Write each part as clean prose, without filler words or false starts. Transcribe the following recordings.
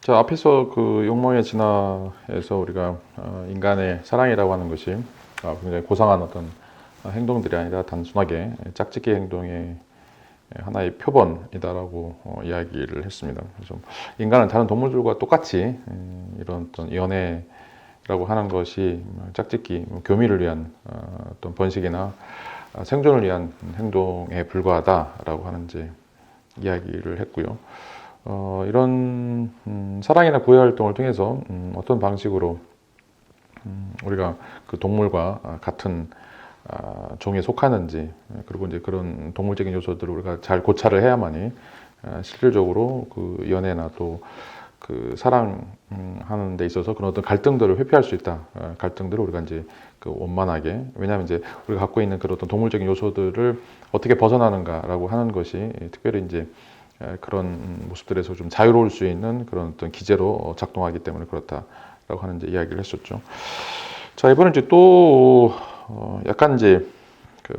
자, 앞에서 그 욕망의 진화에서 우리가 인간의 사랑이라고 하는 것이 굉장히 고상한 어떤 행동들이 아니라 단순하게 짝짓기 행동의 하나의 표본이다라고 이야기를 했습니다. 그래서 인간은 다른 동물들과 똑같이 이런 어떤 연애라고 하는 것이 짝짓기, 교미를 위한 어떤 번식이나 생존을 위한 행동에 불과하다라고 하는 이제 이야기를 했고요. 이런 사랑이나 구애 활동을 통해서 어떤 방식으로 우리가 그 동물과 같은 종에 속하는지, 그리고 이제 그런 동물적인 요소들을 우리가 잘 고찰을 해야만이 실질적으로 그 연애나 또 그 사랑하는 데 있어서 그런 어떤 갈등들을 회피할 수 있다. 갈등들을 우리가 이제 그 원만하게, 왜냐하면 이제 우리가 갖고 있는 그런 어떤 동물적인 요소들을 어떻게 벗어나는가라고 하는 것이 특별히 이제 그런 모습들에서 좀 자유로울 수 있는 그런 어떤 기제로 작동하기 때문에 그렇다라고 하는 이제 이야기를 했었죠. 자, 이번엔 이제 또 약간 이제 그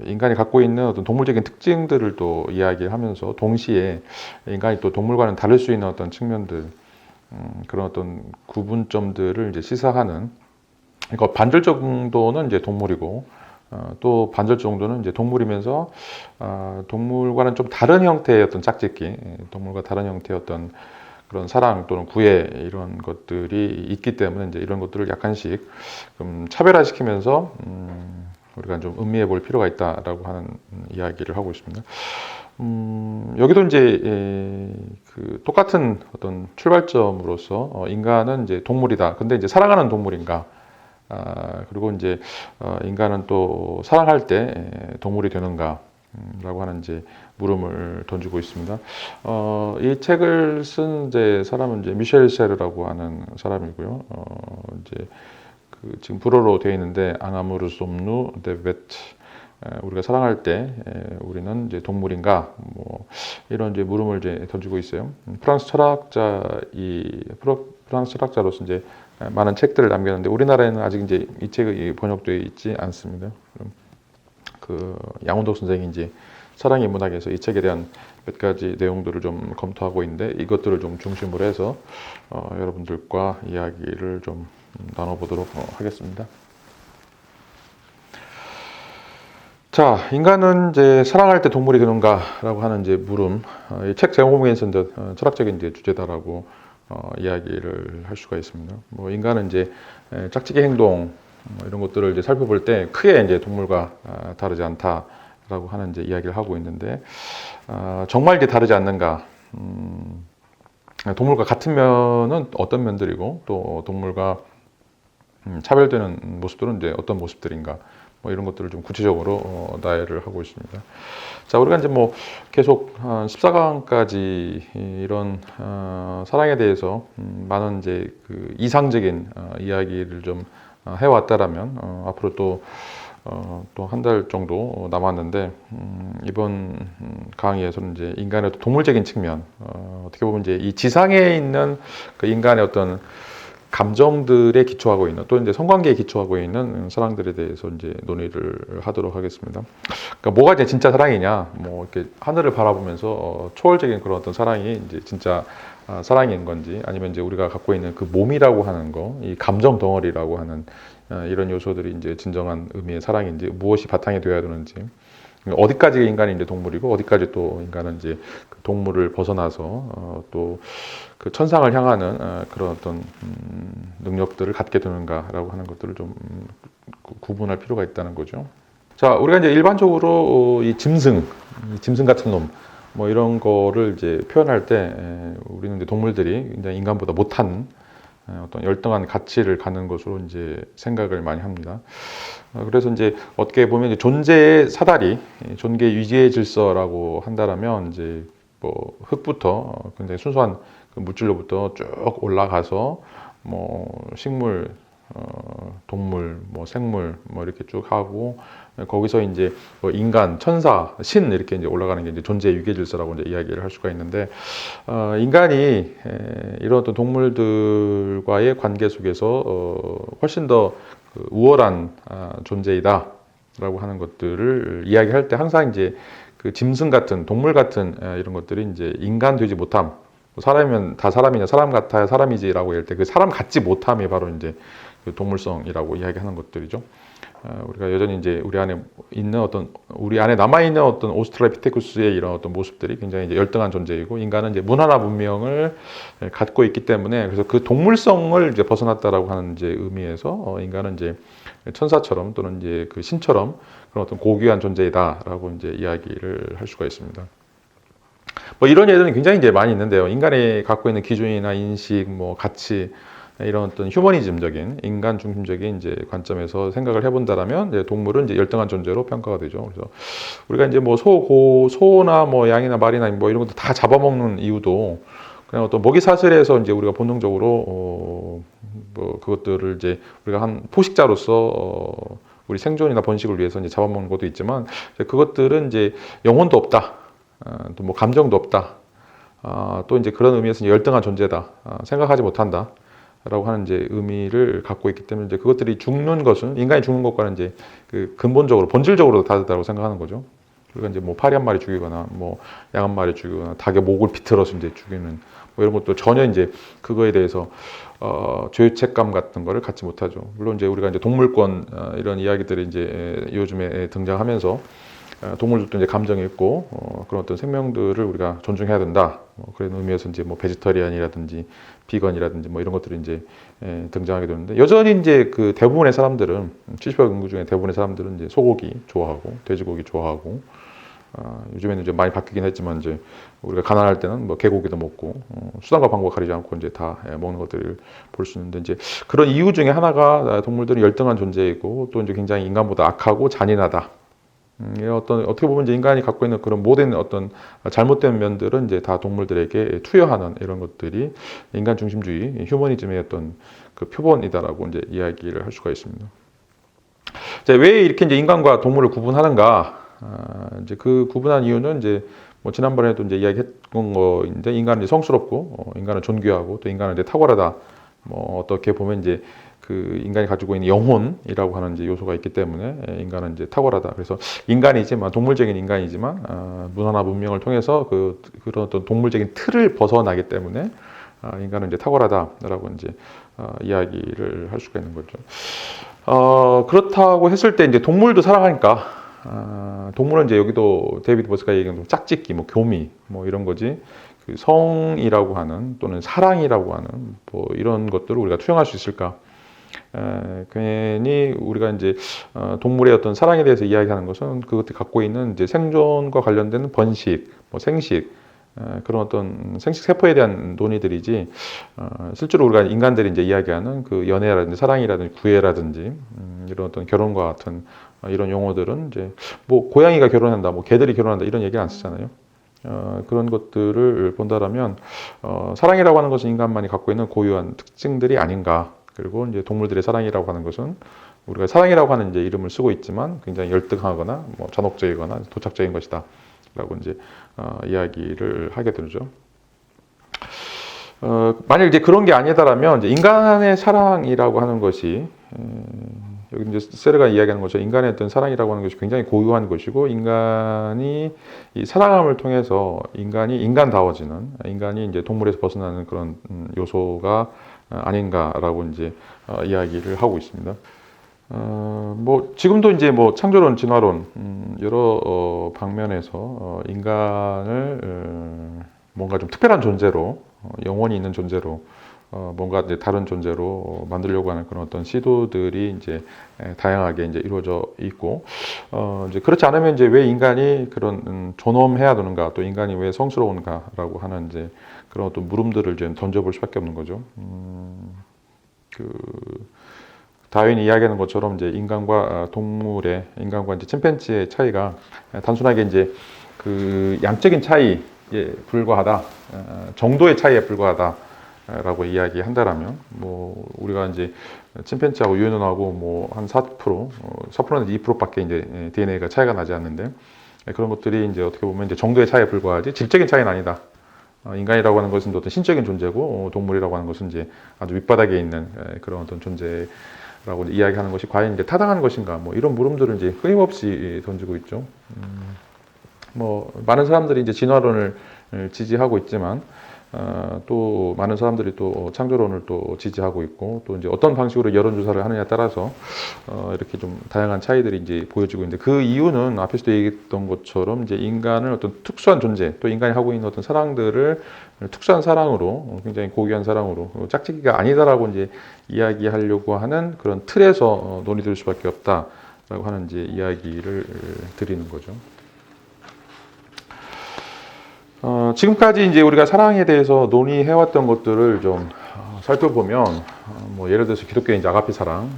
인간이 갖고 있는 어떤 동물적인 특징들을 또 이야기하면서 동시에 인간이 또 동물과는 다를 수 있는 어떤 측면들, 그런 어떤 구분점들을 이제 시사하는, 그러니까 반절 정도는 이제 동물이고 또 반절 정도는 이제 동물이면서 동물과는 좀 다른 형태의 어떤 짝짓기, 동물과 다른 형태의 어떤 그런 사랑 또는 구애 이런 것들이 있기 때문에 이제 이런 것들을 약간씩 좀 차별화시키면서 우리가 좀 음미해 볼 필요가 있다라고 하는 이야기를 하고 있습니다. 여기도 이제 그 똑같은 어떤 출발점으로서 인간은 이제 동물이다. 근데 이제 사랑하는 동물인가? 그리고 이제 인간은 또 사랑할 때 동물이 되는가? 라고 하는 이제 물음을 던지고 있습니다. 이 책을 쓴 이제 사람은 이제 미셸 세르라고 하는 사람이고요. 이제 그 지금 불어로 되어 있는데 앙아무르 솜누 데베트, 우리가 사랑할 때 우리는 이제 동물인가, 뭐 이런 이제 물음을 이제 던지고 있어요. 프랑스 철학자로서 이제 많은 책들을 남겼는데 우리나라에는 아직 이제 이 책이 번역되어 있지 않습니다. 그 양훈덕 선생이 이제 사랑의 문학에서 이 책에 대한 몇 가지 내용들을 좀 검토하고 있는데 이것들을 좀 중심으로 해서 여러분들과 이야기를 좀 나눠보도록 하겠습니다. 자, 인간은 이제 사랑할 때 동물이 되는가라고 하는 이제 물음, 이 책 제목에서 이제 철학적인 이제 주제다라고 이야기를 할 수가 있습니다. 뭐 인간은 이제 짝짓기 행동 이런 것들을 이제 살펴볼 때 크게 이제 동물과 다르지 않다라고 하는 이제 이야기를 하고 있는데 정말 이제 다르지 않는가? 동물과 같은 면은 어떤 면들이고 또 동물과 차별되는 모습들은 이제 어떤 모습들인가? 뭐 이런 것들을 좀 구체적으로 나열을 하고 있습니다. 자, 우리가 이제 뭐 계속 14강까지 이런 사랑에 대해서 많은 이제 그 이상적인 이야기를 좀 해왔다라면 앞으로 또 한 달 정도 남았는데 이번 강의에서는 이제 인간의 동물적인 측면, 어떻게 보면 이제 이 지상에 있는 그 인간의 어떤 감정들에 기초하고 있는 또 이제 성관계에 기초하고 있는 사랑들에 대해서 이제 논의를 하도록 하겠습니다. 그러니까 뭐가 이제 진짜 사랑이냐, 뭐 이렇게 하늘을 바라보면서 초월적인 그런 어떤 사랑이 이제 진짜 사랑인 건지, 아니면 이제 우리가 갖고 있는 그 몸이라고 하는 거, 이 감정 덩어리라고 하는 이런 요소들이 이제 진정한 의미의 사랑인지, 무엇이 바탕이 되어야 되는지, 어디까지 인간이 이제 동물이고 어디까지 또 인간은 이제 그 동물을 벗어나서 또 그 천상을 향하는 그런 어떤 능력들을 갖게 되는가라고 하는 것들을 좀 구분할 필요가 있다는 거죠. 자, 우리가 이제 일반적으로 이 짐승 같은 놈, 뭐 이런 거를 이제 표현할 때 우리는 이제 동물들이 굉장히 인간보다 못한 어떤 열등한 가치를 갖는 것으로 이제 생각을 많이 합니다. 그래서 이제 어떻게 보면 이제 존재의 사다리, 존재 유지의 질서라고 한다라면 이제 뭐 흙부터 굉장히 순수한 그 물질로부터 쭉 올라가서 뭐 식물, 동물, 뭐 생물, 뭐 이렇게 쭉 하고 거기서 이제 뭐 인간, 천사, 신 이렇게 이제 올라가는 게 이제 존재의 유계 질서라고 이제 이야기를 할 수가 있는데 인간이 이런 어떤 동물들과의 관계 속에서 훨씬 더 그 우월한 존재이다라고 하는 것들을 이야기할 때 항상 이제 그 짐승 같은 동물 같은 이런 것들이 이제 인간 되지 못함, 뭐 사람이면 다 사람이냐, 사람 같아야 사람이지라고 할 때 그 사람 같지 못함이 바로 이제 그 동물성이라고 이야기하는 것들이죠. 우리가 여전히 이제 우리 안에 남아 있는 어떤 오스트랄로피테쿠스의 이런 어떤 모습들이 굉장히 이제 열등한 존재이고, 인간은 이제 문화나 문명을 갖고 있기 때문에, 그래서 그 동물성을 이제 벗어났다라고 하는 이제 의미에서 인간은 이제 천사처럼 또는 이제 그 신처럼 그런 어떤 고귀한 존재이다라고 이제 이야기를 할 수가 있습니다. 뭐 이런 예들은 굉장히 이제 많이 있는데요. 인간이 갖고 있는 기준이나 인식, 뭐 가치, 이런 어떤 휴머니즘적인 인간 중심적인 이제 관점에서 생각을 해본다라면, 이제 동물은 이제 열등한 존재로 평가가 되죠. 그래서 우리가 이제 뭐 소나 뭐 양이나 말이나 뭐 이런 것도 다 잡아먹는 이유도 그냥 어떤 먹이 사슬에서 이제 우리가 본능적으로 뭐 그것들을 이제 우리가 한 포식자로서 우리 생존이나 번식을 위해서 이제 잡아먹는 것도 있지만, 그것들은 이제 영혼도 없다, 또 뭐 감정도 없다, 또 이제 그런 의미에서 열등한 존재다, 생각하지 못한다. 라고 하는 이제 의미를 갖고 있기 때문에, 이제 그것들이 죽는 것은, 인간이 죽는 것과는 이제 그 근본적으로 본질적으로 다르다고 생각하는 거죠. 그러니까 이제 뭐 파리 한 마리 죽이거나 뭐 양 한 마리 죽이거나 닭의 목을 비틀어서 이제 죽이는 뭐 이런 것도 전혀 이제 그거에 대해서 죄책감 같은 거를 갖지 못하죠. 물론 이제 우리가 이제 동물권 이런 이야기들이 이제 요즘에 등장하면서 동물들도 이제 감정이 있고 그런 어떤 생명들을 우리가 존중해야 된다. 그런 의미에서 이제 뭐 베지터리안이라든지 비건이라든지 뭐 이런 것들이 이제 등장하게 되는데, 여전히 이제 그 대부분의 사람들은 70억 인구 중에 대부분의 사람들은 이제 소고기 좋아하고 돼지고기 좋아하고, 요즘에는 이제 많이 바뀌긴 했지만 이제 우리가 가난할 때는 뭐 개고기도 먹고 수단과 방법 가리지 않고 이제 다 먹는 것들을 볼 수 있는데, 이제 그런 이유 중에 하나가 동물들은 열등한 존재이고 또 이제 굉장히 인간보다 악하고 잔인하다. 어떻게 보면 이제 인간이 갖고 있는 그런 모든 어떤 잘못된 면들은 이제 다 동물들에게 투여하는 이런 것들이 인간 중심주의, 휴머니즘의 어떤 그 표본이다라고 이제 이야기를 할 수가 있습니다. 자, 왜 이렇게 이제 인간과 동물을 구분하는가? 이제 그 구분한 이유는 이제 뭐 지난번에도 이제 이야기했던 거인데, 인간은 이제 성스럽고, 인간은 존귀하고, 또 인간은 이제 탁월하다. 뭐 어떻게 보면 이제 그 인간이 가지고 있는 영혼이라고 하는 이제 요소가 있기 때문에 인간은 이제 탁월하다. 그래서 인간이지만, 동물적인 인간이지만 문화나 문명을 통해서 그런 어떤 동물적인 틀을 벗어나기 때문에 인간은 이제 탁월하다라고 이제 이야기를 할 수가 있는 거죠. 그렇다고 했을 때 이제 동물도 사랑하니까, 동물은 이제 여기도 데이비드 버스가 얘기하는 짝짓기, 뭐 교미, 뭐 이런 거지. 그 성이라고 하는 또는 사랑이라고 하는 뭐 이런 것들을 우리가 투영할 수 있을까? 괜히 우리가 이제 동물의 어떤 사랑에 대해서 이야기하는 것은 그것들이 갖고 있는 이제 생존과 관련된 번식, 뭐 생식, 그런 어떤 생식 세포에 대한 논의들이지, 실제로 우리가 인간들이 이제 이야기하는 그 연애라든지 사랑이라든지 구애라든지 이런 어떤 결혼과 같은 이런 용어들은 이제 뭐 고양이가 결혼한다, 뭐 개들이 결혼한다 이런 얘기를 안 쓰잖아요. 그런 것들을 본다라면 사랑이라고 하는 것은 인간만이 갖고 있는 고유한 특징들이 아닌가. 그리고 이제 동물들의 사랑이라고 하는 것은 우리가 사랑이라고 하는 이제 이름을 쓰고 있지만 굉장히 열등하거나 뭐 잔혹적이거나 도착적인 것이다라고 이제 이야기를 하게 되죠. 만약 이제 그런 게 아니다라면, 이제 인간의 사랑이라고 하는 것이 여기 이제 세르가 이야기하는 것처럼 인간의 어떤 사랑이라고 하는 것이 굉장히 고유한 것이고, 인간이 이 사랑함을 통해서 인간이 인간다워지는, 인간이 이제 동물에서 벗어나는 그런 요소가 아닌가라고 이제 이야기를 하고 있습니다. 뭐 지금도 이제 뭐 창조론, 진화론 여러 방면에서 인간을 뭔가 좀 특별한 존재로, 영혼이 있는 존재로, 뭔가 이제 다른 존재로 만들려고 하는 그런 어떤 시도들이 이제 다양하게 이제 이루어져 있고, 이제 그렇지 않으면 이제 왜 인간이 그런 존엄해야 되는가, 또 인간이 왜 성스러운가라고 하는 이제 그런 어떤 물음들을 이제 던져볼 수밖에 없는 거죠. 다윈이 이야기하는 것처럼 이제 인간과 인간과 이제 침팬지의 차이가 단순하게 이제 그 양적인 차이에 불과하다, 정도의 차이에 불과하다라고 이야기한다라면, 뭐 우리가 이제 침팬지하고 유인원하고 뭐 한 4%, 4%에서 2%밖에 이제 DNA가 차이가 나지 않는데, 그런 것들이 이제 어떻게 보면 이제 정도의 차이에 불과하지 질적인 차이는 아니다. 인간이라고 하는 것은 어떤 신적인 존재고, 동물이라고 하는 것은 이제 아주 밑바닥에 있는 그런 어떤 존재라고 이야기하는 것이 과연 이제 타당한 것인가, 뭐 이런 물음들을 이제 끊임없이 던지고 있죠. 뭐 많은 사람들이 이제 진화론을 지지하고 있지만, 또 많은 사람들이 또 창조론을 또 지지하고 있고 또 이제 어떤 방식으로 여론조사를 하느냐에 따라서 이렇게 좀 다양한 차이들이 이제 보여지고 있는데 그 이유는 앞에서도 얘기했던 것처럼 이제 인간을 어떤 특수한 존재 또 인간이 하고 있는 어떤 사랑들을 특수한 사랑으로 굉장히 고귀한 사랑으로 짝짓기가 아니다라고 이제 이야기하려고 하는 그런 틀에서 논의될 수밖에 없다라고 하는 이제 이야기를 드리는 거죠. 지금까지 이제 우리가 사랑에 대해서 논의해왔던 것들을 좀 살펴보면, 뭐 예를 들어서 기독교의 이제 아가페 사랑,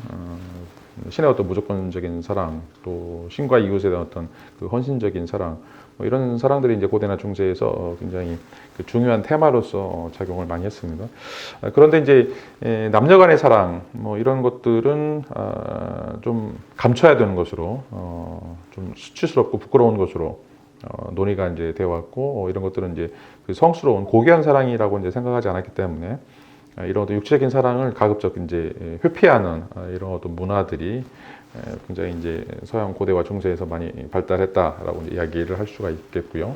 신의 어떤 무조건적인 사랑, 또 신과 이웃에 대한 어떤 그 헌신적인 사랑, 뭐 이런 사랑들이 이제 고대나 중세에서 굉장히 그 중요한 테마로서 작용을 많이 했습니다. 그런데 이제 남녀간의 사랑, 뭐 이런 것들은 좀 감춰야 되는 것으로, 좀 수치스럽고 부끄러운 것으로 논의가 이제 되어 왔고 이런 것들은 이제 그 성스러운 고귀한 사랑이라고 이제 생각하지 않았기 때문에 이런 어떤 육체적인 사랑을 가급적 이제 회피하는 이런 어떤 문화들이 굉장히 이제 서양 고대와 중세에서 많이 발달했다라고 이제 이야기를 할 수가 있겠고요.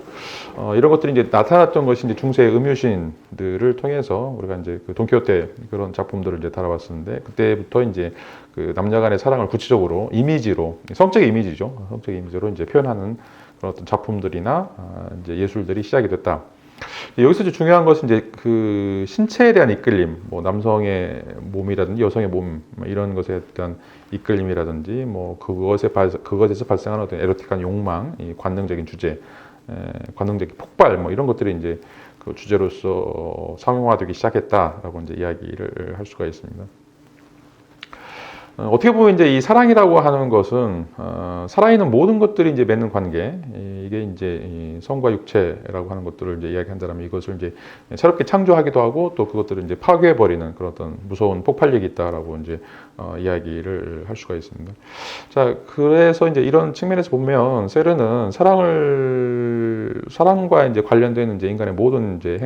이런 것들이 이제 나타났던 것이 이제 중세의 음유신들을 통해서 우리가 이제 그 돈키호테 그런 작품들을 이제 다뤄봤었는데 그때부터 이제 그 남녀간의 사랑을 구체적으로 이미지로 성적 이미지죠. 성적 이미지로 이제 표현하는 그런 어떤 작품들이나 이제 예술들이 시작이 됐다. 여기서 이제 중요한 것은 이제 그 신체에 대한 이끌림, 뭐 남성의 몸이라든지 여성의 몸 이런 것에 대한 이끌림이라든지 뭐 그것에서 발생하는 어떤 에로틱한 욕망, 이 관능적인 주제, 관능적인 폭발 뭐 이런 것들이 이제 그 주제로서 상용화되기 시작했다라고 이제 이야기를 할 수가 있습니다. 어떻게 보면 이제 이 사랑이라고 하는 것은 살아있는 모든 것들이 이제 맺는 관계, 이게 이제 이 성과 육체라고 하는 것들을 이제 이야기한다면 이것을 이제 새롭게 창조하기도 하고 또 그것들을 이제 파괴해버리는 그런 어떤 무서운 폭발력이 있다라고 이제 이야기를 할 수가 있습니다. 자, 그래서 이제 이런 측면에서 보면 세르는 사랑과 이제 관련되는 이제 인간의 모든 이제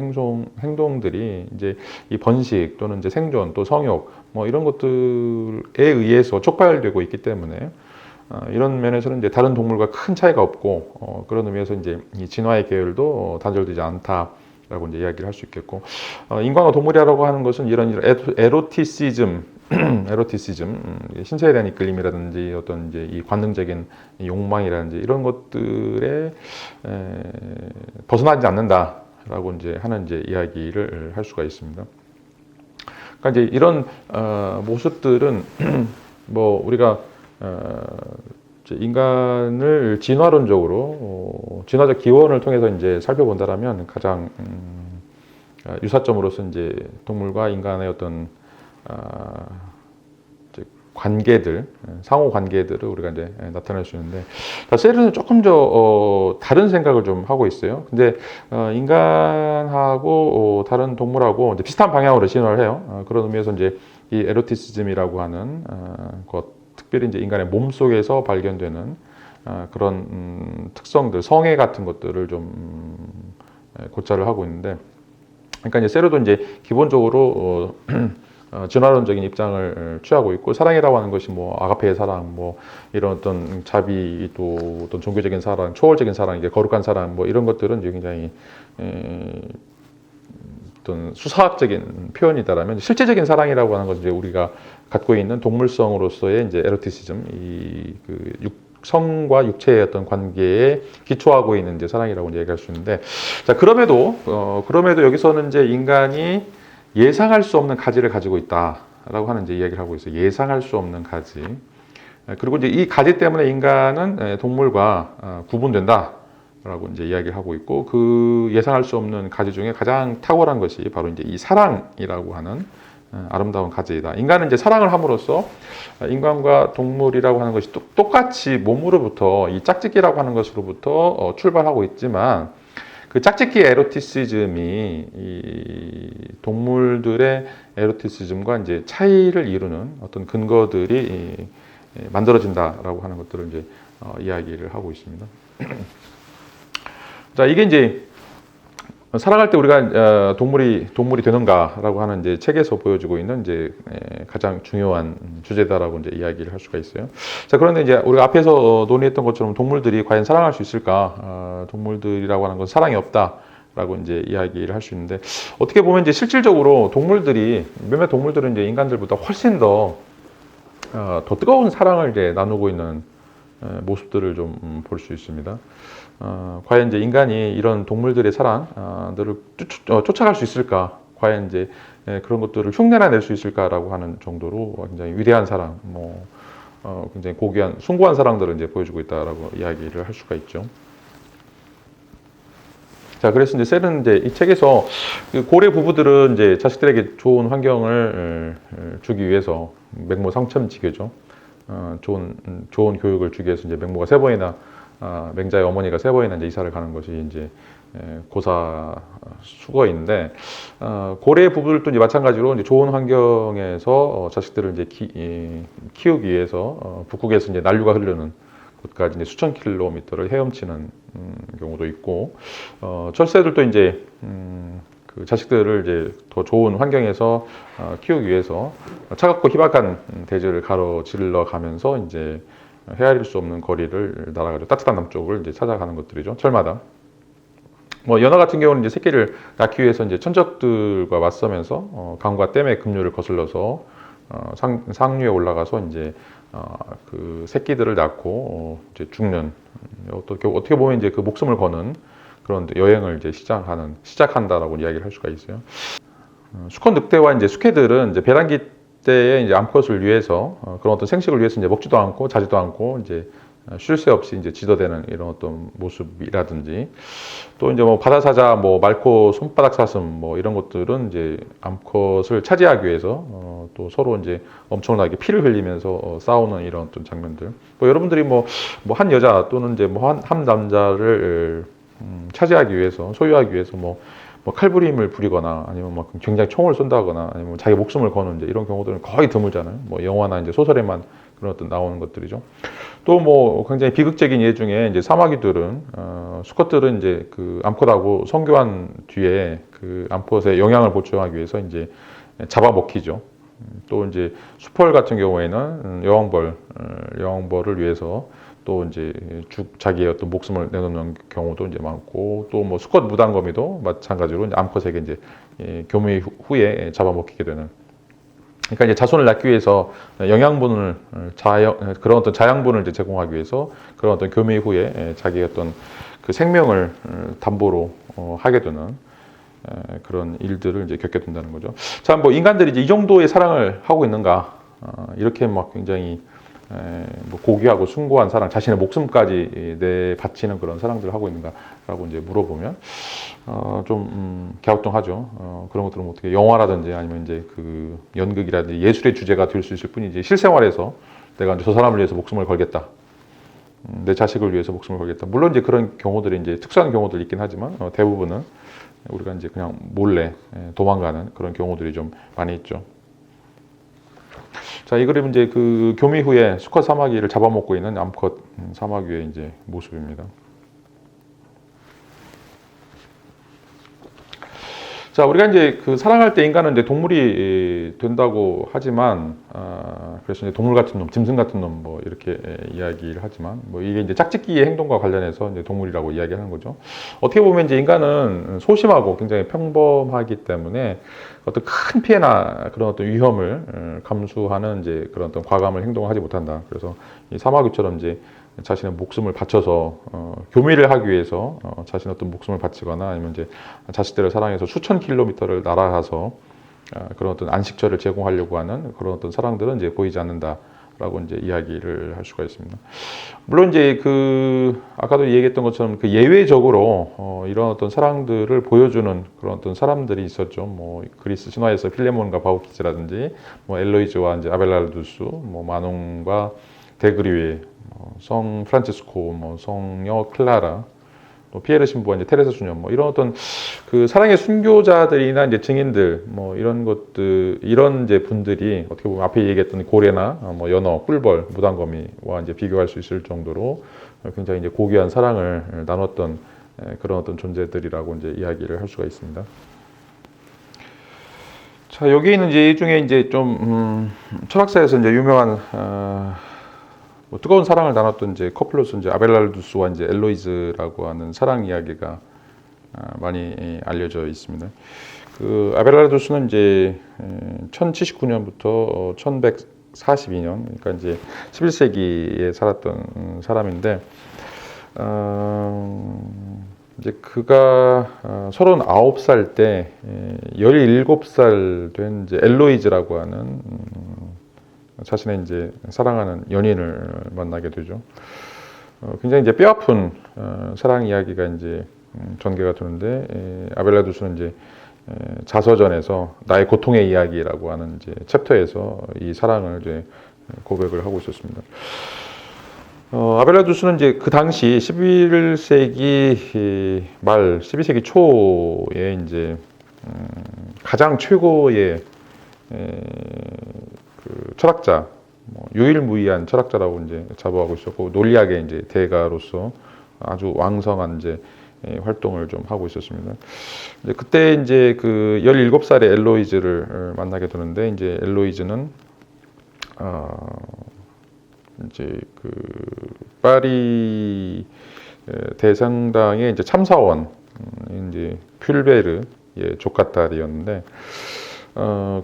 행동들이 이제 이 번식 또는 이제 생존 또 성욕 뭐 이런 것들에 의해서 촉발되고 있기 때문에 이런 면에서는 이제 다른 동물과 큰 차이가 없고 그런 의미에서 이제 이 진화의 계율도 단절되지 않다라고 이제 이야기를 할 수 있겠고 인간과 동물이라고 하는 것은 이런 에로티시즘, 신체에 대한 이끌림이라든지 어떤 이제 이 관능적인 욕망이라든지 이런 것들에 벗어나지 않는다라고 이제 하는 이제 이야기를 할 수가 있습니다. 그러니까 이제 이런 모습들은 뭐 우리가 인간을 진화론적으로 진화적 기원을 통해서 이제 살펴본다라면 가장 유사점으로서 이제 동물과 인간의 어떤 관계들, 상호 관계들을 우리가 이제 나타낼 수 있는데, 세르는 조금 더 다른 생각을 좀 하고 있어요. 근데 인간하고 다른 동물하고 이제 비슷한 방향으로 진화를 해요. 그런 의미에서 이제 이 에로티시즘이라고 하는 것, 특별히 이제 인간의 몸 속에서 발견되는 그런 특성들, 성애 같은 것들을 좀 고찰을 하고 있는데, 그러니까 이제 세르도 이제 기본적으로 진화론적인 입장을 취하고 있고 사랑이라고 하는 것이 뭐 아가페의 사랑, 뭐 이런 어떤 자비 또 어떤 종교적인 사랑, 초월적인 사랑, 이게 거룩한 사랑, 뭐 이런 것들은 이제 굉장히 어떤 수사학적인 표현이다라면 실제적인 사랑이라고 하는 것은 이제 우리가 갖고 있는 동물성으로서의 이제 에로티시즘, 이 그 성과 육체의 어떤 관계에 기초하고 있는 이제 사랑이라고 이제 얘기할 수 있는데, 자 그럼에도 여기서는 이제 인간이 예상할 수 없는 가지를 가지고 있다라고 하는 이제 이야기를 하고 있어요. 예상할 수 없는 가지. 그리고 이제 이 가지 때문에 인간은 동물과 구분된다라고 이제 이야기를 하고 있고, 그 예상할 수 없는 가지 중에 가장 탁월한 것이 바로 이제 이 사랑이라고 하는 아름다운 가지이다. 인간은 이제 사랑을 함으로써 인간과 동물이라고 하는 것이 똑같이 몸으로부터 이 짝짓기라고 하는 것으로부터 출발하고 있지만, 그 짝짓기 에로티시즘이 이 동물들의 에로티시즘과 이제 차이를 이루는 어떤 근거들이 만들어진다라고 하는 것들을 이제 이야기를 하고 있습니다. 자, 이게 이제 살아갈 때 우리가 동물이 되는가라고 하는 이제 책에서 보여주고 있는 이제 가장 중요한 주제다라고 이제 이야기를 할 수가 있어요. 자, 그런데 이제 우리가 앞에서 논의했던 것처럼 동물들이 과연 사랑할 수 있을까? 동물들이라고 하는 건 사랑이 없다. 라고 이제 이야기를 할 수 있는데, 어떻게 보면 이제 실질적으로 동물들이, 몇몇 동물들은 이제 인간들보다 훨씬 더 뜨거운 사랑을 이제 나누고 있는 모습들을 좀 볼 수 있습니다. 과연 이제 인간이 이런 동물들의 사랑들을 쫓아갈 수 있을까? 과연 이제 그런 것들을 흉내나 낼 수 있을까라고 하는 정도로 굉장히 위대한 사랑, 굉장히 고귀한, 숭고한 사랑들을 이제 보여주고 있다라고 이야기를 할 수가 있죠. 자, 그래서 이제 셀은 이제 이 책에서 그 고래 부부들은 이제 자식들에게 좋은 환경을 주기 위해서 맹모상첨지교죠. 좋은 교육을 주기 위해서 이제 맹모가 세 번이나, 맹자의 어머니가 세 번이나 이제 이사를 가는 것이 이제 고사 수거인데, 고래 부부들도 이제 마찬가지로 이제 좋은 환경에서 자식들을 이제 키우기 위해서 북극에서 이제 난류가 흐르는 곳까지 이제 수천 킬로미터를 헤엄치는 경우도 있고, 철새들도 이제 그 자식들을 이제 더 좋은 환경에서 키우기 위해서 차갑고 희박한 대지를 가로질러 가면서 이제 헤아릴 수 없는 거리를 날아가죠. 따뜻한 남쪽을 이제 찾아가는 것들이죠. 철마다. 연어 같은 경우는 이제 새끼를 낳기 위해서 이제 천적들과 맞서면서 강과 댐의 급류를 거슬러서 상류에 올라가서 이제 그 새끼들을 낳고 이제 죽는, 어떻게 보면 이제 그 목숨을 거는 그런 여행을 이제 시작한다라고 이야기를 할 수가 있어요. 수컷 늑대와 이제 수개들은 이제 배란기 때에 이제 암컷을 위해서 그런 어떤 생식을 위해서 이제 먹지도 않고 자지도 않고 이제 쉴 새 없이 이제 지도되는 이런 어떤 모습이라든지, 또 이제 뭐 바다사자, 뭐 말코 손바닥 사슴, 뭐 이런 것들은 이제 암컷을 차지하기 위해서 또 서로 이제 엄청나게 피를 흘리면서 싸우는 이런 어떤 장면들. 여러분들이 뭐 한 여자 또는 이제 뭐 한 남자를 차지하기 위해서, 소유하기 위해서 뭐 칼부림을 부리거나 아니면 막 굉장히 총을 쏜다거나 아니면 자기 목숨을 거는 이제 이런 경우들은 거의 드물잖아요. 뭐 영화나 이제 소설에만 그런 어떤 나오는 것들이죠. 또 뭐 굉장히 비극적인 예 중에 이제 사마귀들은 수컷들은 이제 그 암컷하고 성교한 뒤에 그 암컷의 영양을 보충하기 위해서 이제 잡아먹히죠. 또 이제 수펄 같은 경우에는 여왕벌을 위해서 또 이제 자기의 어떤 목숨을 내놓는 경우도 이제 많고, 또 뭐 수컷 무단거미도 마찬가지로 이제 암컷에게 이제 교미 후에 잡아먹히게 되는. 그러니까 이제 자손을 낳기 위해서 영양분을 그런 어떤 자양분을 이제 제공하기 위해서 그런 어떤 교미 후에 자기의 어떤 그 생명을 담보로 하게 되는 그런 일들을 이제 겪게 된다는 거죠. 자, 뭐 인간들이 이제 이 정도의 사랑을 하고 있는가? 이렇게 막 굉장히 뭐 고귀하고 숭고한 사랑, 자신의 목숨까지 바치는 그런 사랑들을 하고 있는가라고 이제 물어보면 좀 갸우뚱하죠. 그런 것들은 어떻게 영화라든지 아니면 이제 그 연극이라든지 예술의 주제가 될 수 있을 뿐이지, 실생활에서 내가 이제 저 사람을 위해서 목숨을 걸겠다, 내 자식을 위해서 목숨을 걸겠다. 물론 이제 그런 경우들이 이제 특수한 경우들이 있긴 하지만 대부분은 우리가 이제 그냥 몰래 도망가는 그런 경우들이 좀 많이 있죠. 자, 이 그림은 이제 그 교미 후에 수컷 사마귀를 잡아먹고 있는 암컷 사마귀의 이제 모습입니다. 자, 우리가 이제 그 사랑할 때 인간은 이제 동물이 된다고 하지만, 그래서 이제 동물 같은 놈, 짐승 같은 놈, 뭐 이렇게 이야기를 하지만, 뭐 이게 이제 짝짓기의 행동과 관련해서 이제 동물이라고 이야기하는 거죠. 어떻게 보면 이제 인간은 소심하고 굉장히 평범하기 때문에 어떤 큰 피해나 그런 어떤 위험을 감수하는 이제 그런 어떤 과감을 행동을 하지 못한다. 그래서 이 사마귀처럼 이제 자신의 목숨을 바쳐서 교미를 하기 위해서 자신의 어떤 목숨을 바치거나 아니면 이제 자식들을 사랑해서 수천 킬로미터를 날아가서 그런 어떤 안식처를 제공하려고 하는 그런 어떤 사랑들은 이제 보이지 않는다라고 이제 이야기를 할 수가 있습니다. 물론 이제 그 아까도 얘기했던 것처럼 그 예외적으로 이런 어떤 사랑들을 보여주는 그런 어떤 사람들이 있었죠. 뭐 그리스 신화에서 필레몬과 바우키스라든지, 뭐 엘로이즈와 이제 아벨라르두스, 뭐 마농과 데그리웨, 성 프란치스코, 뭐 성녀 클라라, 또 피에르 신부와 이제 테레사 수녀, 뭐 이런 어떤 그 사랑의 순교자들이나 이제 증인들, 뭐 이런 것들, 이런 이제 분들이 어떻게 보면 앞에 얘기했던 고래나 뭐 연어, 꿀벌, 무단거미와 이제 비교할 수 있을 정도로 굉장히 이제 고귀한 사랑을 나눴던 그런 어떤 존재들이라고 이제 이야기를 할 수가 있습니다. 자, 여기 있는 이제 이 중에 이제 좀 철학사에서 이제 유명한 뭐 뜨거운 사랑을 나눴던 이제 커플로서 이제 아벨라르두스와 이제 엘로이즈라고 하는 사랑 이야기가 많이 알려져 있습니다. 그 아벨라두스는 이제 1079년부터 1142년, 그러니까 이제 11세기에 살았던 사람인데, 이제 그가 39살 때 17살 된 이제 엘로이즈라고 하는 자신의 이제 사랑하는 연인을 만나게 되죠. 굉장히 이제 뼈아픈 사랑 이야기가 이제 전개가 되는데, 아벨라두스는 이제 자서전에서 나의 고통의 이야기라고 하는 이제 챕터에서 이 사랑을 이제 고백을 하고 있었습니다. 아벨라두스는 이제 그 당시 11세기 말 12세기 초에 이제 가장 최고의 그 철학자, 유일무이한 철학자라고 이제 자부하고 있었고, 논리학의 이제 대가로서 아주 왕성한 이제 활동을 좀 하고 있었습니다. 이제 그때 이제 그 17살의 엘로이즈를 만나게 되는데, 이제 엘로이즈는 이제 그 파리 대성당의 이제 참사원 이제 퓰베르의 조카딸이었는데,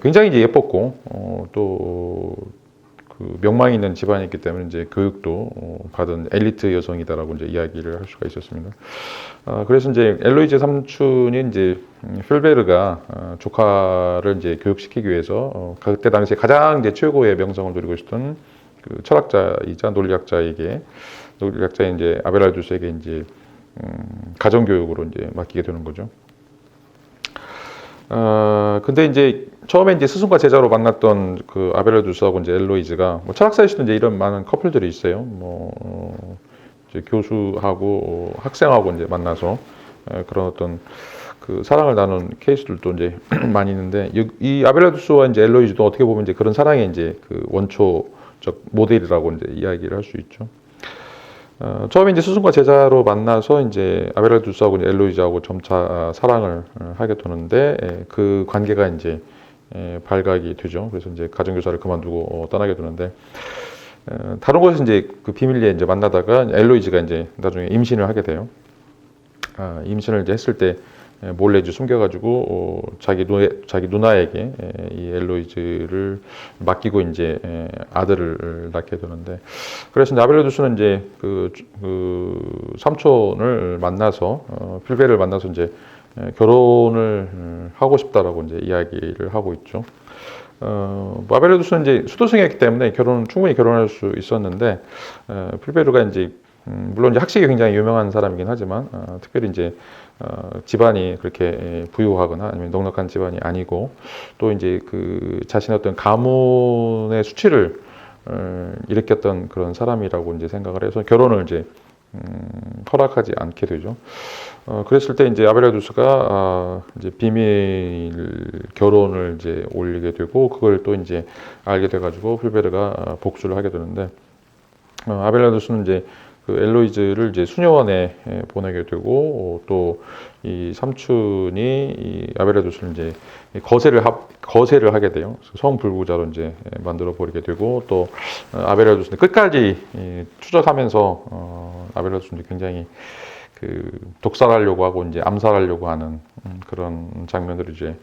굉장히 이제 예뻤고 또 그 명망 있는 집안이었기 때문에 이제 교육도 받은 엘리트 여성이다라고 이제 이야기를 할 수가 있었습니다. 그래서 이제 엘로이즈 삼촌이 이제 퓰베르가 조카를 이제 교육시키기 위해서 그때 당시에 가장 이제 최고의 명성을 누리고 있었던 그 철학자이자 논리학자인 이제 아벨라두스에게 이제 가정 교육으로 이제 맡기게 되는 거죠. 근데 이제 처음에 이제 스승과 제자로 만났던 그 아벨라두스하고 이제 엘로이즈가 철학사에서도 이제 이런 많은 커플들이 있어요. 이제 교수하고 학생하고 이제 만나서 그런 어떤 그 사랑을 나눈 케이스들도 이제 많이 있는데, 이 아벨라두스와 이제 엘로이즈도 어떻게 보면 이제 그런 사랑의 이제 그 원초적 모델이라고 이제 이야기를 할 수 있죠. 처음에 이제 스승과 제자로 만나서 이제 아벨라두스하고 이제 엘로이즈하고 점차 사랑을 하게 되는데, 그 관계가 이제 발각이 되죠. 그래서 이제 가정교사를 그만두고 떠나게 되는데, 다른 곳에서 이제 그 비밀리에 이제 만나다가 엘로이즈가 이제 나중에 임신을 하게 돼요. 임신을 이제 했을 때 몰래 이제 숨겨가지고 자기 누나에게 이 엘로이즈를 맡기고 이제 아들을 낳게 되는데, 그래서 이제 아벨라두스는 이제 그 삼촌을 만나서 필베를 만나서 이제 결혼을 하고 싶다라고 이제 이야기를 하고 있죠. 아벨라두스는 이제 수도승이었기 때문에 충분히 결혼할 수 있었는데, 필베르가 이제 물론 이제 학식이 굉장히 유명한 사람이긴 하지만 특별히 이제 집안이 그렇게 부유하거나 아니면 넉넉한 집안이 아니고, 또 이제 그 자신의 어떤 가문의 수치를 일으켰던 그런 사람이라고 이제 생각을 해서 결혼을 이제 허락하지 않게 되죠. 그랬을 때 이제 아벨라두스가 이제 비밀 결혼을 이제 올리게 되고, 그걸 또 이제 알게 돼가지고 필베르가 복수를 하게 되는데, 아벨라두스는 이제 그 엘로이즈를 이제 수녀원에 보내게 되고, 또 이 삼촌이 이 아벨라두스를 이제 거세를 하게 돼요. 성불구자로 이제 만들어 버리게 되고, 또 아벨라두스는 끝까지 추적하면서 아벨라두스는 굉장히 그 독살하려고 하고 이제 암살하려고 하는 그런 장면들이 이제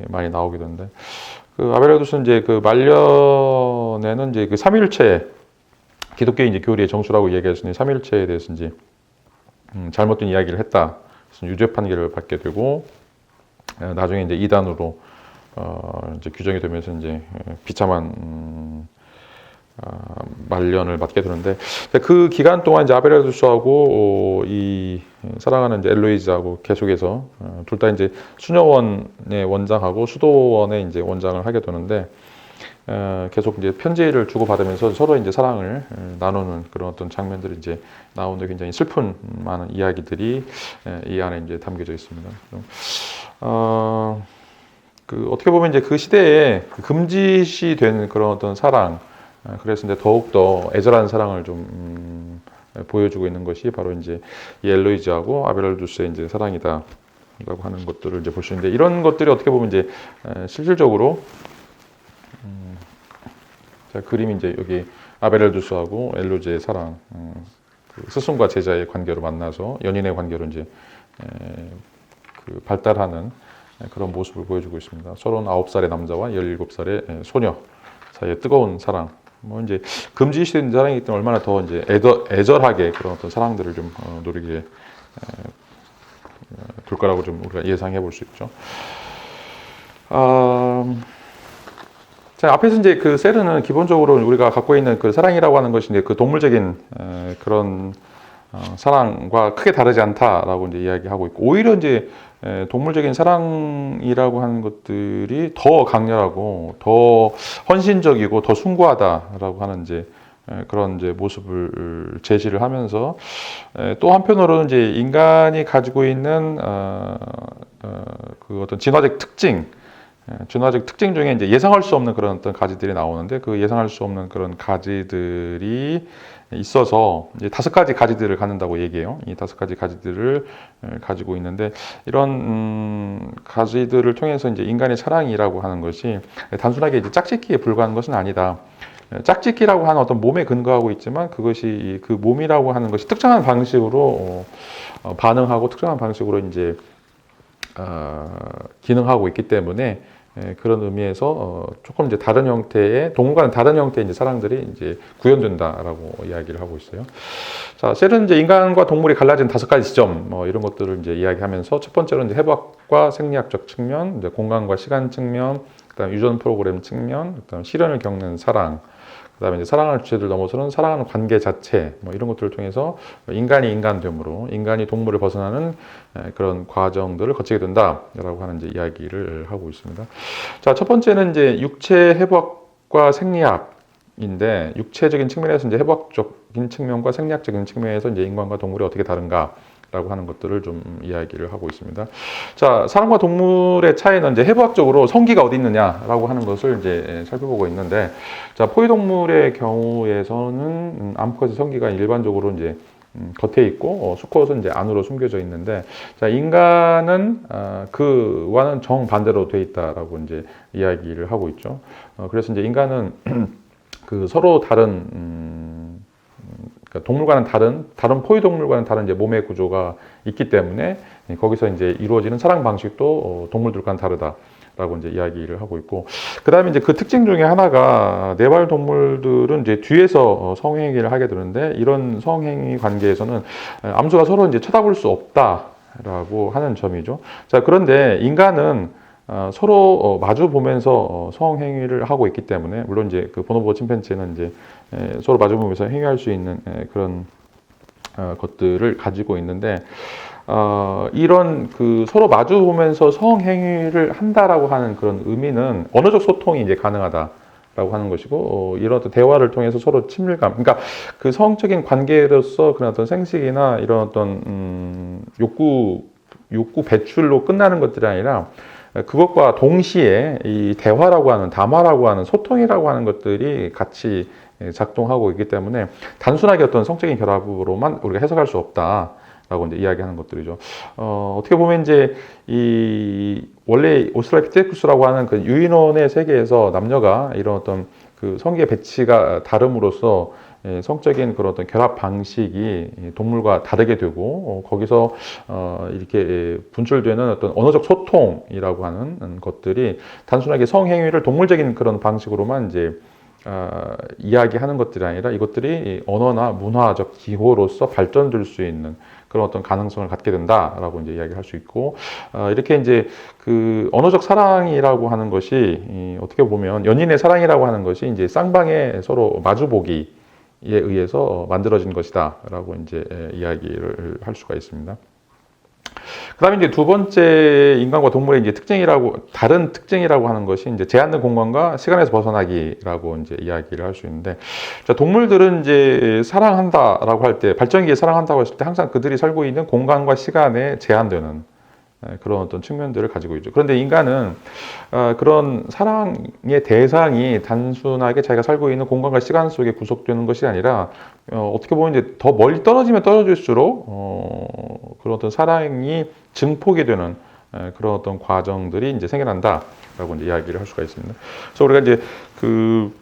많이 나오게 되는데, 그 아벨라두스는 이제 그 말년에는 이제 그 삼위일체, 기독교의 이제 교리의 정수라고 얘기했으니 삼위일체에 대해서 이제 잘못된 이야기를 했다. 그래서 유죄 판결을 받게 되고, 나중에 이제 이단으로 이제 규정이 되면서 이제 비참한 말년을 맞게 되는데, 그 기간 동안 이제 아벨라두스하고 이 사랑하는 이제 엘로이즈하고 계속해서 둘 다 이제 수녀원의 원장하고 수도원의 이제 원장을 하게 되는데, 계속 이제 편지를 주고받으면서 서로 이제 사랑을 나누는 그런 어떤 장면들이 이제 나오는데, 굉장히 슬픈 많은 이야기들이 이 안에 이제 담겨져 있습니다. 그 어떻게 보면 이제 그 시대에 그 금지시 된 그런 어떤 사랑, 그래서 이제 더욱더 애절한 사랑을 좀 보여주고 있는 것이 바로 이제 이 엘로이즈하고 아벨라두스의 이제 사랑이다라고 하는 것들을 이제 볼 수 있는데, 이런 것들이 어떻게 보면 이제 실질적으로 그림이 이제 여기 아벨라두스하고 엘로이즈의 사랑, 그 스승과 제자의 관계로 만나서 연인의 관계로 이제 그 발달하는 그런 모습을 보여주고 있습니다. 39살의 남자와 17살의 소녀 사이의 뜨거운 사랑. 뭐 이제 금지시된 사랑이기 때문에 얼마나 더 이제 애절하게 그런 어떤 사랑들을 좀 누리게 될 거라고 좀 우리가 예상해 볼 수 있죠. 자, 앞에서 이제 그 세르는 기본적으로 우리가 갖고 있는 그 사랑이라고 하는 것이 이제 그 동물적인 그런 사랑과 크게 다르지 않다라고 이제 이야기하고 있고, 오히려 이제 동물적인 사랑이라고 하는 것들이 더 강렬하고 더 헌신적이고 더 숭고하다라고 하는 이제 그런 이제 모습을 제시를 하면서, 또 한편으로는 이제 인간이 가지고 있는 그 어떤 진화적 특징 중에 이제 예상할 수 없는 그런 어떤 가지들이 나오는데, 그 예상할 수 없는 그런 가지들이 있어서 이제 5가지 가지들을 갖는다고 얘기해요. 이 5가지 가지들을 가지고 있는데, 이런 가지들을 통해서 이제 인간의 사랑이라고 하는 것이 단순하게 이제 짝짓기에 불과한 것은 아니다. 짝짓기라고 하는 어떤 몸에 근거하고 있지만, 그것이 그 몸이라고 하는 것이 특정한 방식으로 반응하고 특정한 방식으로 이제 기능하고 있기 때문에, 그런 의미에서 조금 이제 다른 형태의, 동물과는 다른 형태의 이제 사랑들이 이제 구현된다라고 이야기를 하고 있어요. 자, 셀은 이제 인간과 동물이 갈라진 5가지 지점, 이런 것들을 이제 이야기하면서, 첫 번째로는 이제 해부학과 생리학적 측면, 이제 공간과 시간 측면, 그다음 유전 프로그램 측면, 그다음 시련을 겪는 사랑, 그다음에 이제 사랑하는 주체들 넘어서는 사랑하는 관계 자체, 이런 것들을 통해서 인간이 인간됨으로 인간이 동물을 벗어나는 그런 과정들을 거치게 된다라고 하는 이제 이야기를 하고 있습니다. 자, 첫 번째는 이제 육체 해부학과 생리학인데, 육체적인 측면에서 이제 해부학적인 측면과 생리학적인 측면에서 이제 인간과 동물이 어떻게 다른가 라고 하는 것들을 좀 이야기를 하고 있습니다. 자, 사람과 동물의 차이는 이제 해부학적으로 성기가 어디 있느냐라고 하는 것을 이제 살펴보고 있는데, 자, 포유동물의 경우에서는 암컷의 성기가 일반적으로 이제 겉에 있고 수컷은 이제 안으로 숨겨져 있는데, 자, 인간은 그와는 정반대로 돼 있다라고 이제 이야기를 하고 있죠. 그래서 이제 인간은 그 서로 다른 동물과는 다른 포유동물과는 다른 이제 몸의 구조가 있기 때문에, 거기서 이제 이루어지는 사랑 방식도 동물들과는 다르다라고 이제 이야기를 하고 있고, 그 다음에 이제 그 특징 중에 하나가, 네발 동물들은 이제 뒤에서 성행위를 하게 되는데, 이런 성행위 관계에서는 암수가 서로 이제 쳐다볼 수 없다라고 하는 점이죠. 자, 그런데 인간은 서로 마주 보면서 성행위를 하고 있기 때문에, 물론 이제 그 보노보 침팬지는 이제 서로 마주 보면서 행위할 수 있는 그런 것들을 가지고 있는데, 이런 그 서로 마주 보면서 성행위를 한다라고 하는 그런 의미는 언어적 소통이 이제 가능하다라고 하는 것이고, 이런 어떤 대화를 통해서 서로 친밀감, 그러니까 그 성적인 관계로서 그런 어떤 생식이나 이런 어떤 욕구 배출로 끝나는 것들이 아니라, 그것과 동시에 이 대화라고 하는, 담화라고 하는, 소통이라고 하는 것들이 같이 작동하고 있기 때문에, 단순하게 어떤 성적인 결합으로만 우리가 해석할 수 없다라고 이제 이야기하는 것들이죠. 어떻게 보면 이제 원래 오스트랄피테쿠스라고 하는 그 유인원의 세계에서 남녀가 이런 어떤 그 성기의 배치가 다름으로써 성적인 그런 어떤 결합 방식이 동물과 다르게 되고, 거기서 이렇게 분출되는 어떤 언어적 소통이라고 하는 것들이 단순하게 성행위를 동물적인 그런 방식으로만 이제 이야기하는 것들이 아니라, 이것들이 언어나 문화적 기호로서 발전될 수 있는 그런 어떤 가능성을 갖게 된다라고 이제 이야기할 수 있고, 이렇게 이제 그 언어적 사랑이라고 하는 것이 어떻게 보면 연인의 사랑이라고 하는 것이 이제 쌍방의 서로 마주보기에 의해서 만들어진 것이다라고 이제 이야기를 할 수가 있습니다. 그다음에 이제 두 번째 인간과 동물의 이제 다른 특징이라고 하는 것이 이제 제한된 공간과 시간에서 벗어나기라고 이제 이야기를 할 수 있는데, 자, 동물들은 이제 사랑한다라고 할 때, 발전기에 사랑한다고 했을 때 항상 그들이 살고 있는 공간과 시간에 제한되는 그런 어떤 측면들을 가지고 있죠. 그런데 인간은 그런 사랑의 대상이 단순하게 자기가 살고 있는 공간과 시간 속에 구속되는 것이 아니라, 어떻게 보면 이제 더 멀리 떨어지면 떨어질수록 그런 어떤 사랑이 증폭이 되는 그런 어떤 과정들이 이제 생겨난다라고 이제 이야기를 할 수가 있습니다. 그래서 우리가 이제 그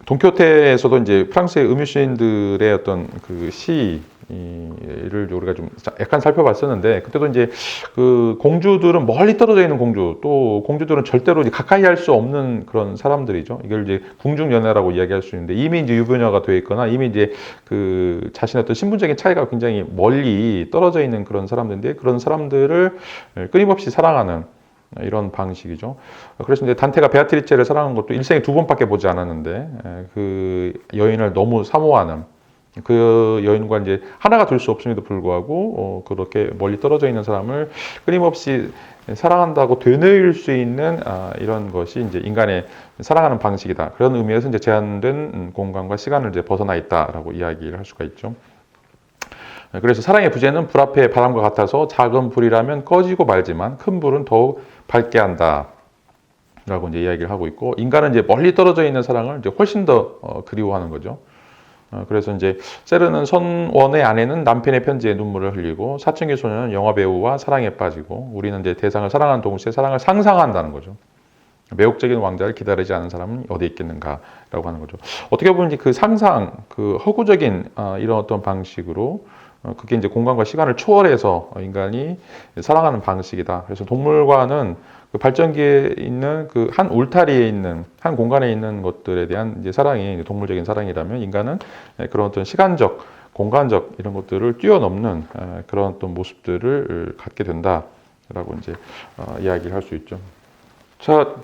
돈키호테에서도 이제 프랑스의 음유 시인들의 어떤 그 시 이를 우리가 좀 약간 살펴봤었는데, 그때도 이제 그 공주들은 멀리 떨어져 있는 공주, 또 공주들은 절대로 이제 가까이 할 수 없는 그런 사람들이죠. 이걸 이제 궁중연애라고 이야기할 수 있는데, 이미 이제 유부녀가 되어 있거나 이미 이제 그 자신의 어떤 신분적인 차이가 굉장히 멀리 떨어져 있는 그런 사람들인데, 그런 사람들을 끊임없이 사랑하는 이런 방식이죠. 그래서 이제 단테가 베아트리체를 사랑한 것도 일생에 두 번밖에 보지 않았는데, 그 여인을 너무 사모하는, 그 여인과 이제 하나가 될 수 없음에도 불구하고 그렇게 멀리 떨어져 있는 사람을 끊임없이 사랑한다고 되뇌일 수 있는 이런 것이 이제 인간의 사랑하는 방식이다. 그런 의미에서 이제 제한된 공간과 시간을 이제 벗어나 있다라고 이야기를 할 수가 있죠. 그래서 사랑의 부재는 불 앞에 바람과 같아서 작은 불이라면 꺼지고 말지만 큰 불은 더욱 밝게 한다. 라고 이제 이야기를 하고 있고, 인간은 이제 멀리 떨어져 있는 사랑을 이제 훨씬 더 그리워하는 거죠. 그래서 이제 세르는 선원의 아내는 남편의 편지에 눈물을 흘리고, 사춘기 소녀는 영화배우와 사랑에 빠지고, 우리는 이제 대상을 사랑하는 동시에 사랑을 상상한다는 거죠. 매혹적인 왕자를 기다리지 않은 사람은 어디 있겠는가라고 하는 거죠. 어떻게 보면 이제 그 상상, 그 허구적인 이런 어떤 방식으로 그게 이제 공간과 시간을 초월해서 인간이 살아가는 방식이다. 그래서 동물과는 그 발전기에 있는 그 한 울타리에 있는 한 공간에 있는 것들에 대한 이제 사랑이 동물적인 사랑이라면, 인간은 그런 어떤 시간적, 공간적 이런 것들을 뛰어넘는 그런 어떤 모습들을 갖게 된다라고 이제 이야기를 할 수 있죠. 자,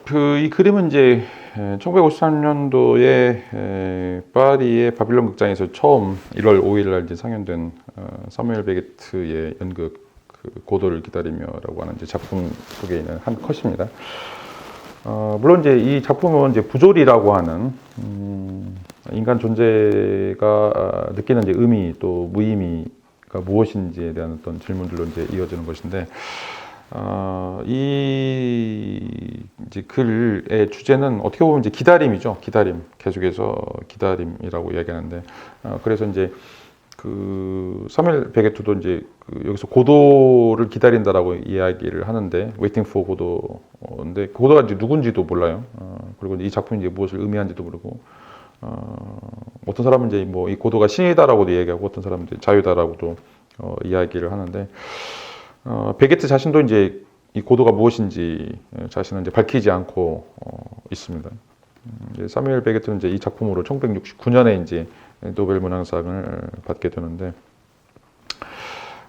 이 그림은 이제 1953년도에 파리의 바빌론 극장에서 처음 1월 5일 날 이제 상연된 사무엘 베게트의 연극 고도를 기다리며라고 하는 이제 작품 속에 있는 한 컷입니다. 물론 이제 이 작품은 이제 부조리라고 하는 인간 존재가 느끼는 이제 의미, 또 무의미가 무엇인지에 대한 어떤 질문들로 이제 이어지는 것인데, 이 이제 글의 주제는 어떻게 보면 이제 기다림이죠. 기다림, 계속해서 기다림이라고 이야기하는데, 그래서 이제 그 사무엘 베게트도 이제 여기서 고도를 기다린다라고 이야기를 하는데, waiting for 고도인데, 고도가 이제 누군지도 몰라요. 그리고 이 작품이 이제 무엇을 의미하는지도 모르고, 어떤 사람은 이제 뭐 이 고도가 신이다라고도 이야기하고, 어떤 사람은 이제 자유다라고도 이야기를 하는데, 베게트 자신도 이제 이 고도가 무엇인지 자신은 이제 밝히지 않고 있습니다. 사무엘 베게트는 이제 이 작품으로 1969년에 이제 노벨 문학상을 받게 되는데,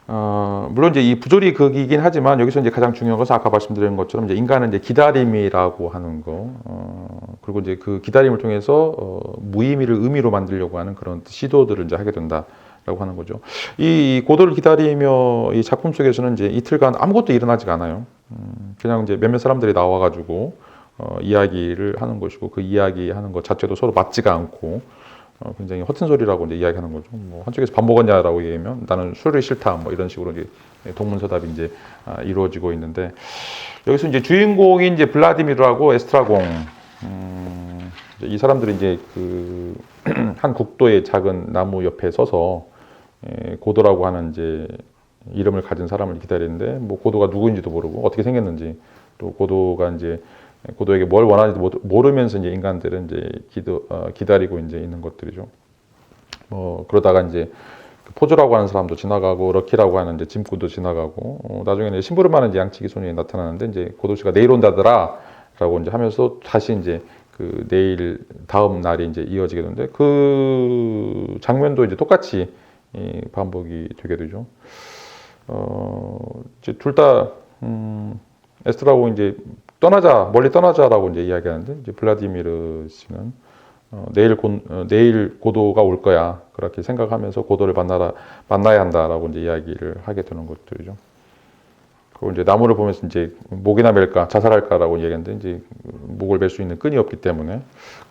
물론 이제 이 부조리 극이긴 하지만 여기서 이제 가장 중요한 것은 아까 말씀드린 것처럼 이제 인간은 이제 기다림이라고 하는 거, 그리고 이제 그 기다림을 통해서 무의미를 의미로 만들려고 하는 그런 시도들을 이제 하게 된다. 라고 하는 거죠. 이 고도를 기다리며 이 작품 속에서는 이제 이틀간 아무것도 일어나지가 않아요. 그냥 이제 몇몇 사람들이 나와가지고 이야기를 하는 것이고, 그 이야기하는 것 자체도 서로 맞지가 않고 굉장히 허튼 소리라고 이제 이야기하는 거죠. 뭐 한쪽에서 밥 먹었냐라고 얘기하면 나는 술이 싫다, 뭐 이런 식으로 이제 동문서답이 이제 이루어지고 있는데, 여기서 이제 주인공인 이제 블라디미르하고 에스트라공, 이 사람들이 이제 그 한 국도의 작은 나무 옆에 서서 고도라고 하는 이제 이름을 가진 사람을 기다리는데, 뭐 고도가 누구인지도 모르고 어떻게 생겼는지, 또 고도가 이제 고도에게 뭘 원하는지 모르면서 이제 인간들은 이제 기다리고 이제 있는 것들이죠. 뭐 그러다가 이제 포즈라고 하는 사람도 지나가고, 럭키라고 하는 이제 짐꾼도 지나가고, 나중에는 심부름하는 이제 양치기 소년이 나타나는데, 이제 고도 씨가 내일 온다더라라고 이제 하면서 다시 이제 그 내일 다음 날이 이제 이어지게 되는데, 그 장면도 이제 똑같이 반복이 되게 되죠. 이제 둘 다 에스트라고 이제 멀리 떠나자라고 이제 이야기하는데, 이제 블라디미르 씨는 내일 고도가 올 거야, 그렇게 생각하면서 고도를 만나야 한다라고 이제 이야기를 하게 되는 것들이죠. 그리고 이제 나무를 보면서 이제 목이나 맬까, 자살할까라고 얘기했는데, 이제 목을 맬 수 있는 끈이 없기 때문에,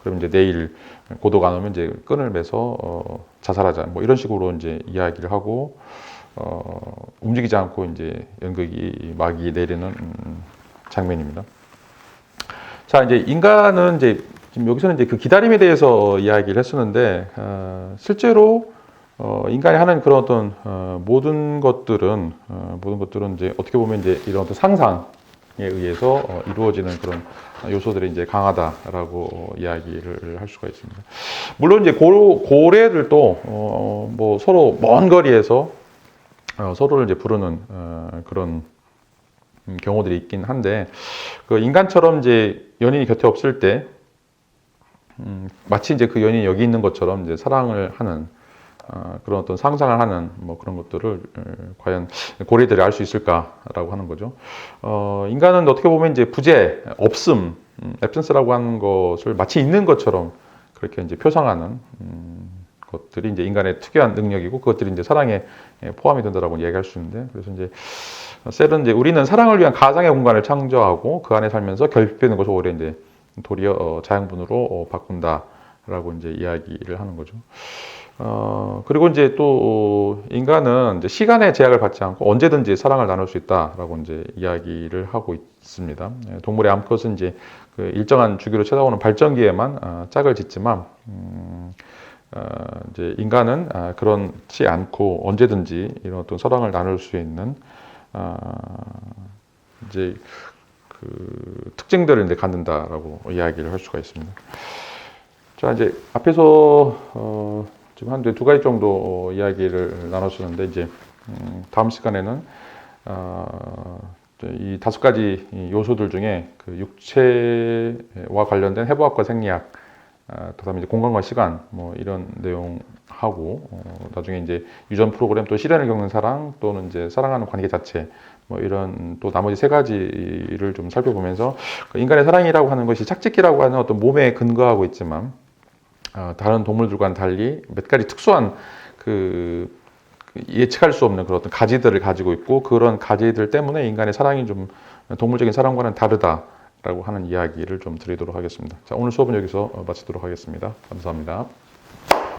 그럼 이제 내일 고도가 안 오면 이제 끈을 매서 자살하자, 뭐 이런 식으로 이제 이야기를 하고, 움직이지 않고 이제 연극이 막이 내리는 장면입니다. 자, 이제 인간은 이제 지금 여기서는 이제 그 기다림에 대해서 이야기를 했었는데, 실제로 인간이 하는 그런 어떤 모든 것들은 이제 어떻게 보면 이제 이런 어떤 상상, 의해서 이루어지는 그런 요소들이 이제 강하다라고 이야기를 할 수가 있습니다. 물론 이제 고래들도 뭐 서로 먼 거리에서 서로를 이제 부르는 그런 경우들이 있긴 한데, 그 인간처럼 이제 연인이 곁에 없을 때 마치 이제 그 연인이 여기 있는 것처럼 이제 사랑을 하는 그런 어떤 상상을 하는 뭐 그런 것들을 과연 고래들이 알 수 있을까라고 하는 거죠. 인간은 어떻게 보면 이제 부재, 없음, absence라고 하는 것을 마치 있는 것처럼 그렇게 이제 표상하는 것들이 이제 인간의 특유한 능력이고, 그것들이 이제 사랑에 포함이 된다라고 얘기할 수 있는데, 그래서 이제 셀은 이제 우리는 사랑을 위한 가상의 공간을 창조하고 그 안에 살면서 결핍되는 것을 오히려 이제 도리어 자양분으로 바꾼다라고 이제 이야기를 하는 거죠. 그리고 이제 또 인간은 이제 시간의 제약을 받지 않고 언제든지 사랑을 나눌 수 있다라고 이제 이야기를 하고 있습니다. 동물의 암컷은 이제 그 일정한 주기로 찾아오는 발정기에만 짝을 짓지만, 이제 인간은 그렇지 않고 언제든지 이런 어떤 사랑을 나눌 수 있는 이제 그 특징들을 이제 갖는다라고 이야기를 할 수가 있습니다. 자, 이제 앞에서 지금 한 두 가지 정도 이야기를 나눴었는데, 이제 다음 시간에는 이 다섯 가지 요소들 중에 그 육체와 관련된 해부학과 생리학, 그다음에 이제 공간과 시간 뭐 이런 내용하고, 나중에 이제 유전 프로그램, 또 시련을 겪는 사랑, 또는 이제 사랑하는 관계 자체, 뭐 이런 또 나머지 세 가지를 좀 살펴보면서, 그 인간의 사랑이라고 하는 것이 착짓기라고 하는 어떤 몸에 근거하고 있지만, 다른 동물들과는 달리 몇 가지 특수한 그 예측할 수 없는 그런 어떤 가지들을 가지고 있고, 그런 가지들 때문에 인간의 사랑이 좀 동물적인 사랑과는 다르다라고 하는 이야기를 좀 드리도록 하겠습니다. 자, 오늘 수업은 여기서 마치도록 하겠습니다. 감사합니다.